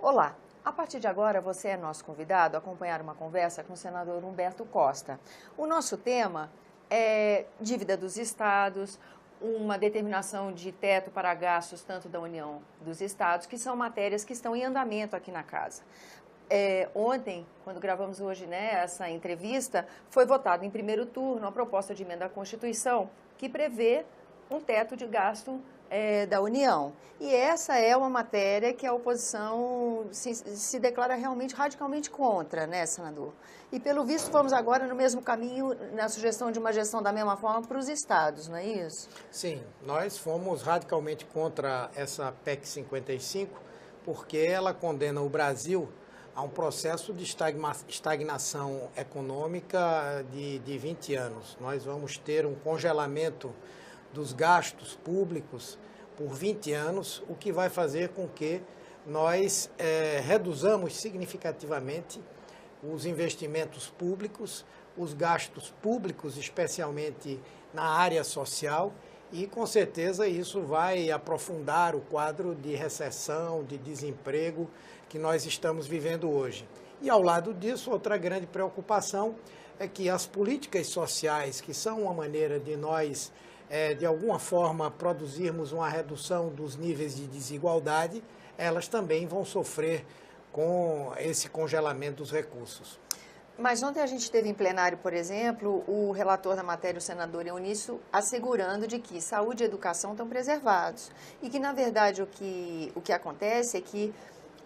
Olá, a partir de agora você é nosso convidado a acompanhar uma conversa com o senador Humberto Costa. O nosso tema é dívida dos estados, uma determinação de teto para gastos tanto da União dos estados, que são matérias que estão em andamento aqui na casa. Ontem, quando gravamos hoje essa entrevista, foi votado em primeiro turno a proposta de emenda à Constituição que prevê um teto de gasto da União. E essa é uma matéria que a oposição se declara realmente radicalmente contra, né, senador? E, pelo visto, vamos agora no mesmo caminho, na sugestão de uma gestão da mesma forma para os estados, não é isso? Sim, nós fomos radicalmente contra essa PEC 55, porque ela condena o Brasil a um processo de estagnação econômica de 20 anos. Nós vamos ter um congelamento dos gastos públicos por 20 anos, o que vai fazer com que nós reduzamos significativamente os investimentos públicos, os gastos públicos, especialmente na área social, e com certeza isso vai aprofundar o quadro de recessão, de desemprego que nós estamos vivendo hoje. E ao lado disso, outra grande preocupação é que as políticas sociais, que são uma maneira de nós de alguma forma produzirmos uma redução dos níveis de desigualdade, elas também vão sofrer com esse congelamento dos recursos. Mas ontem a gente teve em plenário, por exemplo, o relator da matéria, o senador Eunício, assegurando de que saúde e educação estão preservados. E que, na verdade, o que acontece é que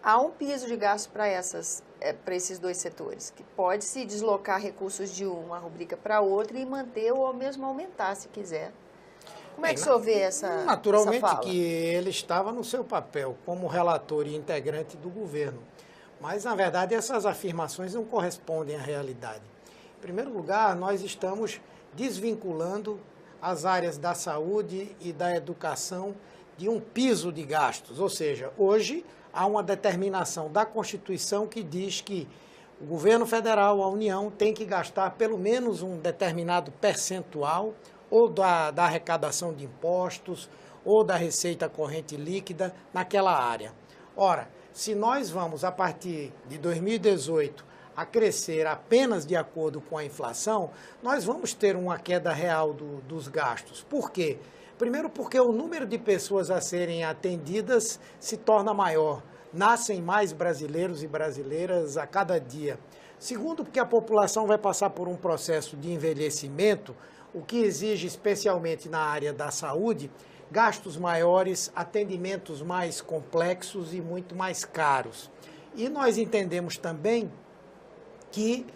há um piso de gasto para esses dois setores, que pode se deslocar recursos de uma rubrica para outra e manter ou mesmo aumentar, se quiser. Como é que o senhor vê essa fala? Naturalmente que ele estava no seu papel como relator e integrante do governo. Mas, na verdade, essas afirmações não correspondem à realidade. Em primeiro lugar, nós estamos desvinculando as áreas da saúde e da educação de um piso de gastos. Ou seja, hoje há uma determinação da Constituição que diz que o governo federal, a União, tem que gastar pelo menos um determinado percentual ou da arrecadação de impostos ou da receita corrente líquida naquela área. Ora, se nós vamos, a partir de 2018, a crescer apenas de acordo com a inflação, nós vamos ter uma queda real dos gastos. Por quê? Primeiro, porque o número de pessoas a serem atendidas se torna maior. Nascem mais brasileiros e brasileiras a cada dia. Segundo, porque a população vai passar por um processo de envelhecimento, o que exige, especialmente na área da saúde, gastos maiores, atendimentos mais complexos e muito mais caros. E nós entendemos também que,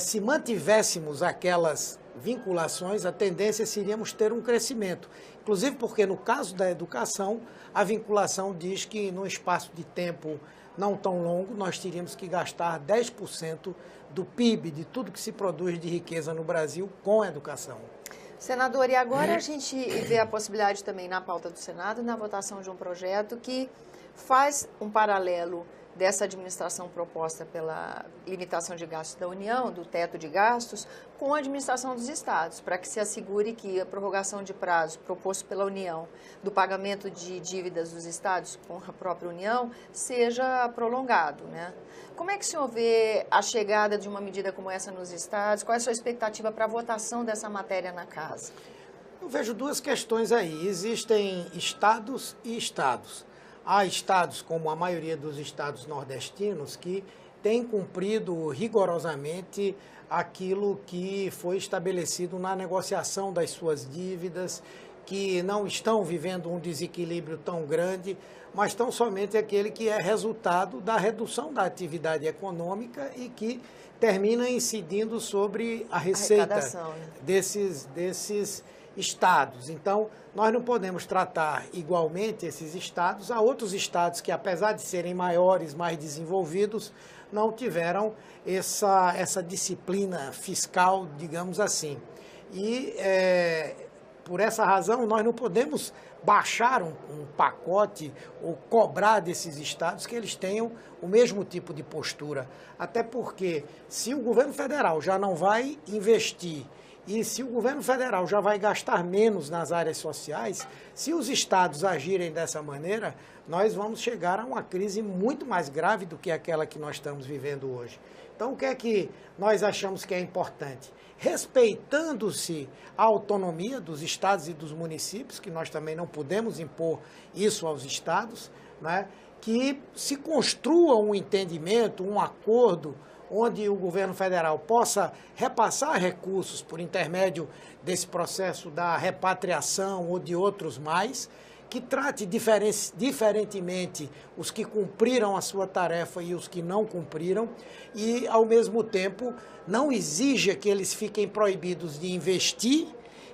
se mantivéssemos aquelas vinculações, a tendência seríamos ter um crescimento. Inclusive porque, no caso da educação, a vinculação diz que, num espaço de tempo não tão longo, nós teríamos que gastar 10% do PIB, de tudo que se produz de riqueza no Brasil, com a educação. Senador, e agora a gente vê a possibilidade também na pauta do Senado, na votação de um projeto que faz um paralelo dessa administração proposta pela limitação de gastos da União, do teto de gastos, com a administração dos estados, para que se assegure que a prorrogação de prazo proposto pela União do pagamento de dívidas dos estados com a própria União seja prolongado, né? Como é que o senhor vê a chegada de uma medida como essa nos estados? Qual é a sua expectativa para a votação dessa matéria na casa? Eu vejo duas questões aí. Existem estados e estados. Há estados, como a maioria dos estados nordestinos, que têm cumprido rigorosamente aquilo que foi estabelecido na negociação das suas dívidas, que não estão vivendo um desequilíbrio tão grande, mas tão somente aquele que é resultado da redução da atividade econômica e que termina incidindo sobre a receita desses estados. Então, nós não podemos tratar igualmente esses estados a outros estados que, apesar de serem maiores, mais desenvolvidos, não tiveram essa disciplina fiscal, digamos assim. E, por essa razão, nós não podemos baixar um pacote ou cobrar desses estados que eles tenham o mesmo tipo de postura. Até porque, se o governo federal já não vai investir e se o governo federal já vai gastar menos nas áreas sociais, se os estados agirem dessa maneira, nós vamos chegar a uma crise muito mais grave do que aquela que nós estamos vivendo hoje. Então, o que é que nós achamos que é importante? Respeitando-se a autonomia dos estados e dos municípios, que nós também não podemos impor isso aos estados, né? Que se construa um entendimento, um acordo, onde o governo federal possa repassar recursos por intermédio desse processo da repatriação ou de outros mais, que trate diferentemente os que cumpriram a sua tarefa e os que não cumpriram e, ao mesmo tempo, não exija que eles fiquem proibidos de investir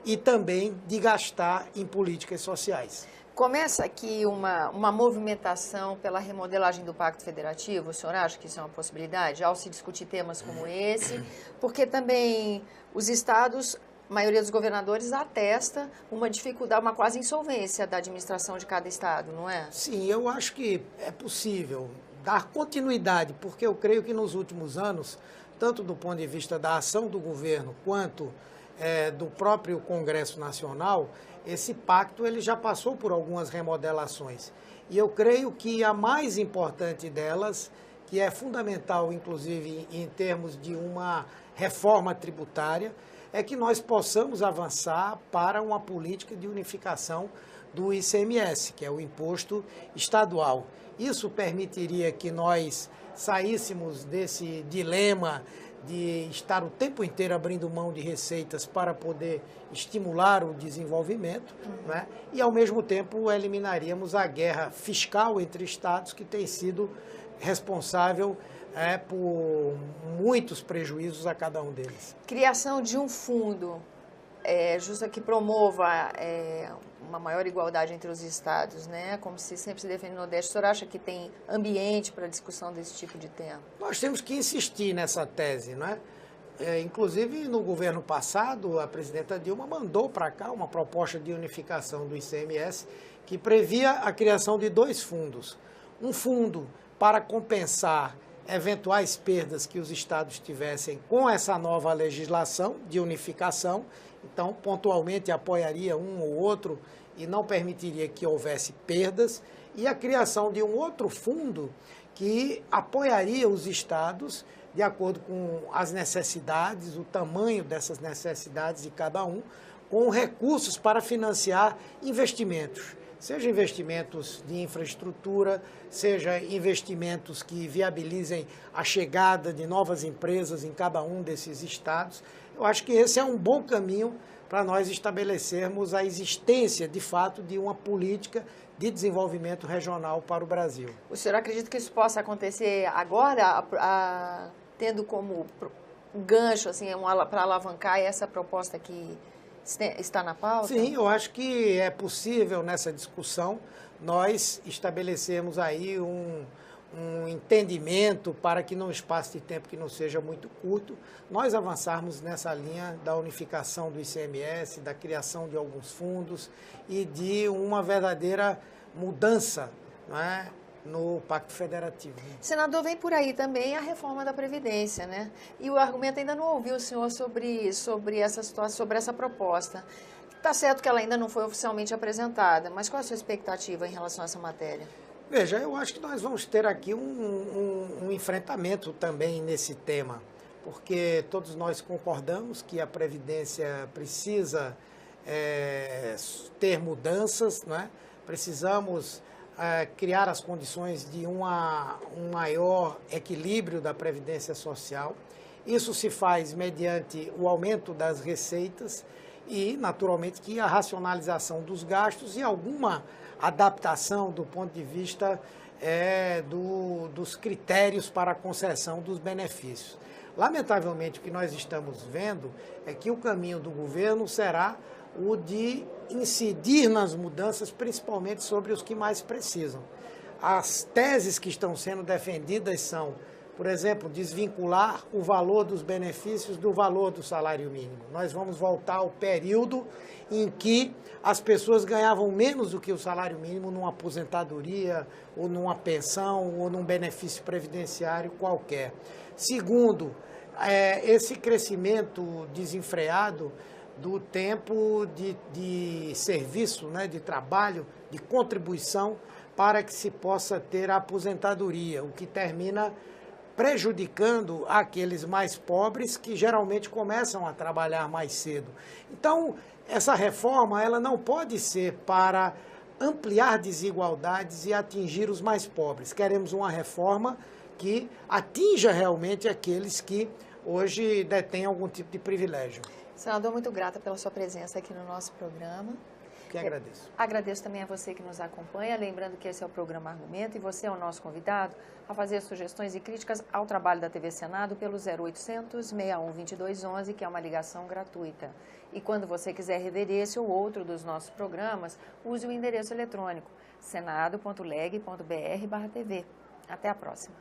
e também de gastar em políticas sociais. Começa aqui uma movimentação pela remodelagem do Pacto Federativo. O senhor acha que isso é uma possibilidade, ao se discutir temas como esse? Porque também os estados, a maioria dos governadores atesta uma dificuldade, uma quase insolvência da administração de cada estado, não é? Sim, eu acho que é possível dar continuidade, porque eu creio que nos últimos anos, tanto do ponto de vista da ação do governo quanto do próprio Congresso Nacional, esse pacto ele já passou por algumas remodelações. E eu creio que a mais importante delas, que é fundamental, inclusive, em termos de uma reforma tributária, é que nós possamos avançar para uma política de unificação do ICMS, que é o imposto estadual. Isso permitiria que nós saíssemos desse dilema de estar o tempo inteiro abrindo mão de receitas para poder estimular o desenvolvimento, né? E, ao mesmo tempo, eliminaríamos a guerra fiscal entre estados, que tem sido responsável por muitos prejuízos a cada um deles. Criação de um fundo justo que promova uma maior igualdade entre os estados, né? Como se sempre se defende no Nordeste. O senhor acha que tem ambiente para discussão desse tipo de tema? Nós temos que insistir nessa tese, não é? Inclusive, no governo passado, a presidenta Dilma mandou para cá uma proposta de unificação do ICMS que previa a criação de 2 fundos. Um fundo para compensar eventuais perdas que os estados tivessem com essa nova legislação de unificação. Então, pontualmente apoiaria um ou outro e não permitiria que houvesse perdas. E a criação de um outro fundo que apoiaria os estados de acordo com as necessidades, o tamanho dessas necessidades de cada um, com recursos para financiar investimentos. Seja investimentos de infraestrutura, seja investimentos que viabilizem a chegada de novas empresas em cada um desses estados. Eu acho que esse é um bom caminho para nós estabelecermos a existência, de fato, de uma política de desenvolvimento regional para o Brasil. O senhor acredita que isso possa acontecer agora, tendo como gancho assim, para alavancar essa proposta que está na pauta? Sim, eu acho que é possível nessa discussão nós estabelecermos aí um entendimento para que num espaço de tempo que não seja muito curto, nós avançarmos nessa linha da unificação do ICMS, da criação de alguns fundos e de uma verdadeira mudança, não é, no Pacto Federativo. Senador, vem por aí também a reforma da Previdência, né? E o argumento ainda não ouviu o senhor sobre essa situação, sobre essa proposta. Está certo que ela ainda não foi oficialmente apresentada, mas qual é a sua expectativa em relação a essa matéria? Veja, eu acho que nós vamos ter aqui um enfrentamento também nesse tema, porque todos nós concordamos que a Previdência precisa ter mudanças, né? Precisamos criar as condições de um maior equilíbrio da Previdência Social. Isso se faz mediante o aumento das receitas e, naturalmente, que a racionalização dos gastos e alguma adaptação do ponto de vista dos critérios para a concessão dos benefícios. Lamentavelmente, o que nós estamos vendo é que o caminho do governo será o de incidir nas mudanças, principalmente sobre os que mais precisam. As teses que estão sendo defendidas são, por exemplo, desvincular o valor dos benefícios do valor do salário mínimo. Nós vamos voltar ao período em que as pessoas ganhavam menos do que o salário mínimo numa aposentadoria, ou numa pensão, ou num benefício previdenciário qualquer. Segundo, esse crescimento desenfreado do tempo de serviço, né, de trabalho, de contribuição, para que se possa ter a aposentadoria, o que termina prejudicando aqueles mais pobres que geralmente começam a trabalhar mais cedo. Então, essa reforma ela não pode ser para ampliar desigualdades e atingir os mais pobres. Queremos uma reforma que atinja realmente aqueles que hoje detêm algum tipo de privilégio. Senador, muito grata pela sua presença aqui no nosso programa. Que agradeço. Agradeço também a você que nos acompanha, lembrando que esse é o programa Argumento e você é o nosso convidado a fazer sugestões e críticas ao trabalho da TV Senado pelo 0800 61 2211, que é uma ligação gratuita. E quando você quiser rever esse ou outro dos nossos programas, use o endereço eletrônico senado.leg.br/TV. Até a próxima.